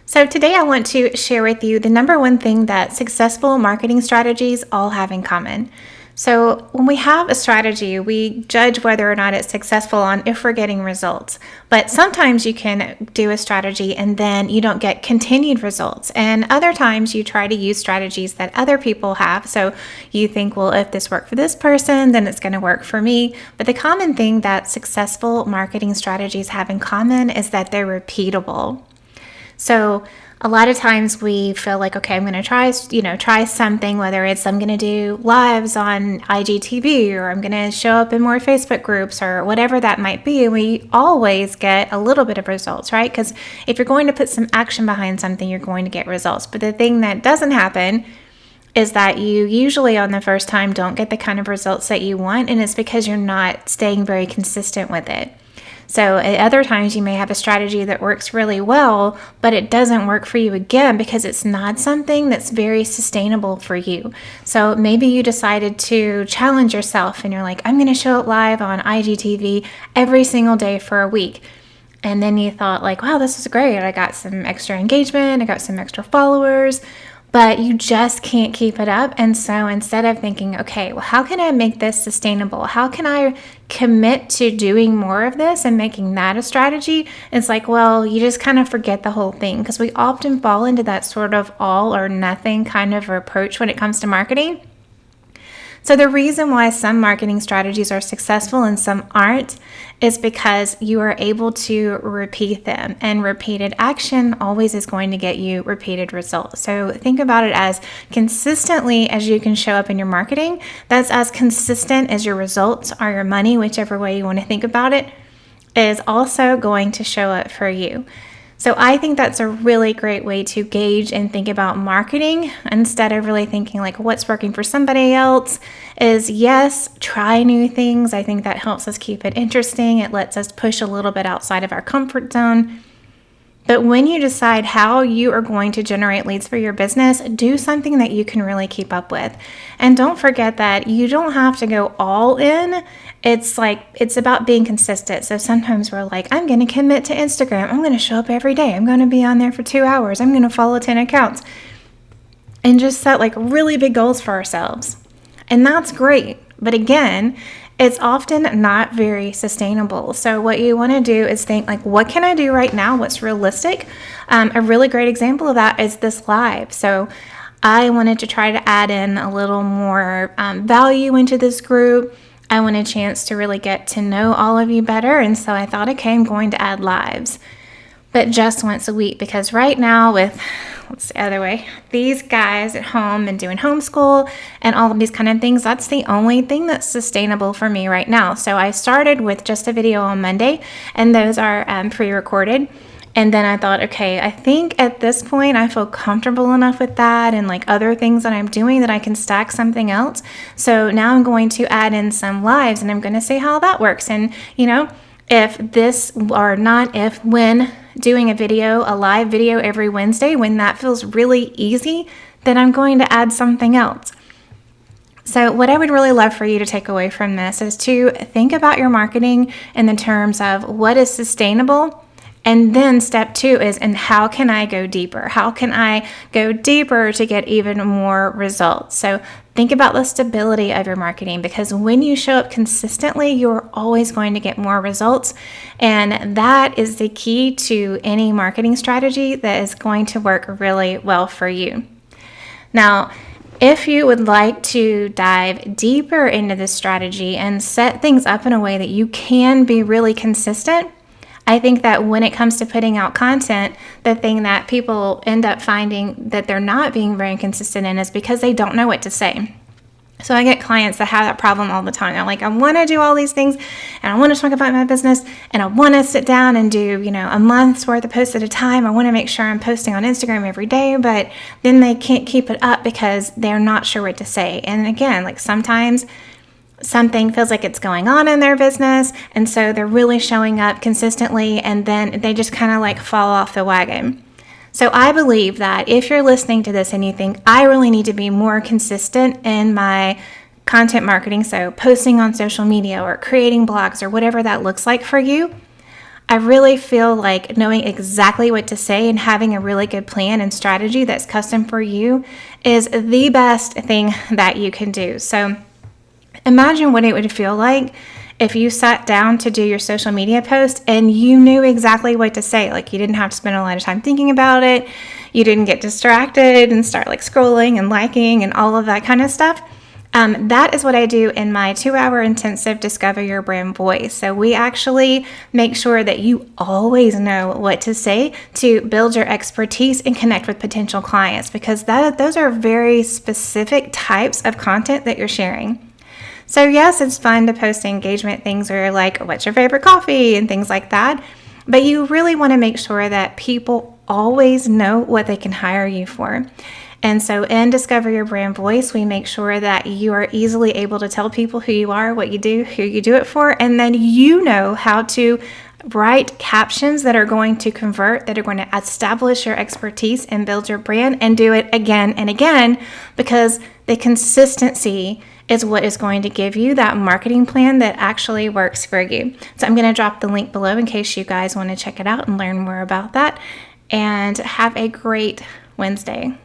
So today I want to share with you the number one thing that successful marketing strategies all have in common. So when we have a strategy, we judge whether or not it's successful on if we're getting results. But sometimes you can do a strategy and then you don't get continued results. And other times you try to use strategies that other people have. So you think, well, if this worked for this person, then it's going to work for me. But the common thing that successful marketing strategies have in common is that they're repeatable. So a lot of times we feel like, okay, I'm going to try something, whether it's I'm going to do lives on IGTV or I'm going to show up in more Facebook groups or whatever that might be. And we always get a little bit of results, right? Because if you're going to put some action behind something, you're going to get results. But the thing that doesn't happen is that you usually on the first time don't get the kind of results that you want. And it's because you're not staying very consistent with it. So at other times you may have a strategy that works really well, but it doesn't work for you again because it's not something that's very sustainable for you. So maybe you decided to challenge yourself and you're like, I'm going to show up live on IGTV every single day for a week. And then you thought like, wow, this is great. I got some extra engagement. I got some extra followers. But you just can't keep it up. And so instead of thinking, okay, well, how can I make this sustainable? How can I commit to doing more of this and making that a strategy? It's like, well, you just kind of forget the whole thing because we often fall into that sort of all or nothing kind of approach when it comes to marketing. So the reason why some marketing strategies are successful and some aren't is because you are able to repeat them, and repeated action always is going to get you repeated results. So think about it as consistently as you can show up in your marketing, that's as consistent as your results or your money, whichever way you want to think about it, is also going to show up for you. So I think that's a really great way to gauge and think about marketing instead of really thinking like what's working for somebody else is yes, try new things. I think that helps us keep it interesting. It lets us push a little bit outside of our comfort zone. But when you decide how you are going to generate leads for your business, do something that you can really keep up with. And don't forget that you don't have to go all in. It's about being consistent. So sometimes we're like, I'm going to commit to Instagram. I'm going to show up every day. I'm going to be on there for 2 hours. I'm going to follow 10 accounts. And just set like really big goals for ourselves. And that's great. But again, it's often not very sustainable. So what you want to do is think like, what can I do right now? What's realistic? A really great example of that is this live. So I wanted to try to add in a little more value into this group. I want a chance to really get to know all of you better. And so I thought, okay, I'm going to add lives, but just once a week, because right now with, let's the other way, these guys at home and doing homeschool and all of these kind of things, that's the only thing that's sustainable for me right now. So I started with just a video on Monday, and those are pre-recorded. And then I thought, okay, I think at this point I feel comfortable enough with that and like other things that I'm doing that I can stack something else. So now I'm going to add in some lives and I'm going to see how that works. And when doing a live video every Wednesday, when that feels really easy, then I'm going to add something else. So what I would really love for you to take away from this is to think about your marketing in the terms of what is sustainable. And then step 2 is, and how can I go deeper? How can I go deeper to get even more results? So think about the stability of your marketing, because when you show up consistently, you're always going to get more results. And that is the key to any marketing strategy that is going to work really well for you. Now, if you would like to dive deeper into this strategy and set things up in a way that you can be really consistent, I think that when it comes to putting out content, the thing that people end up finding that they're not being very consistent in is because they don't know what to say. So I get clients that have that problem all the time. They're like, I want to do all these things and I want to talk about my business and I want to sit down and do, a month's worth of posts at a time. I want to make sure I'm posting on Instagram every day, but then they can't keep it up because they're not sure what to say. And again, like sometimes something feels like it's going on in their business, and so they're really showing up consistently, and then they just kind of like fall off the wagon. So I believe that if you're listening to this and you think, I really need to be more consistent in my content marketing, so posting on social media or creating blogs or whatever that looks like for you, I really feel like knowing exactly what to say and having a really good plan and strategy that's custom for you is the best thing that you can do. So imagine what it would feel like if you sat down to do your social media post and you knew exactly what to say. Like, you didn't have to spend a lot of time thinking about it. You didn't get distracted and start like scrolling and liking and all of that kind of stuff. That is what I do in my 2-hour intensive Discover Your Brand Voice. So we actually make sure that you always know what to say to build your expertise and connect with potential clients, because those are very specific types of content that you're sharing. So yes, it's fun to post engagement things or like, what's your favorite coffee and things like that. But you really want to make sure that people always know what they can hire you for. And so in Discover Your Brand Voice, we make sure that you are easily able to tell people who you are, what you do, who you do it for, and then you know how to write captions that are going to convert, that are going to establish your expertise and build your brand, and do it again and again, because the consistency is what is going to give you that marketing plan that actually works for you. So I'm going to drop the link below in case you guys want to check it out and learn more about that. And have a great Wednesday.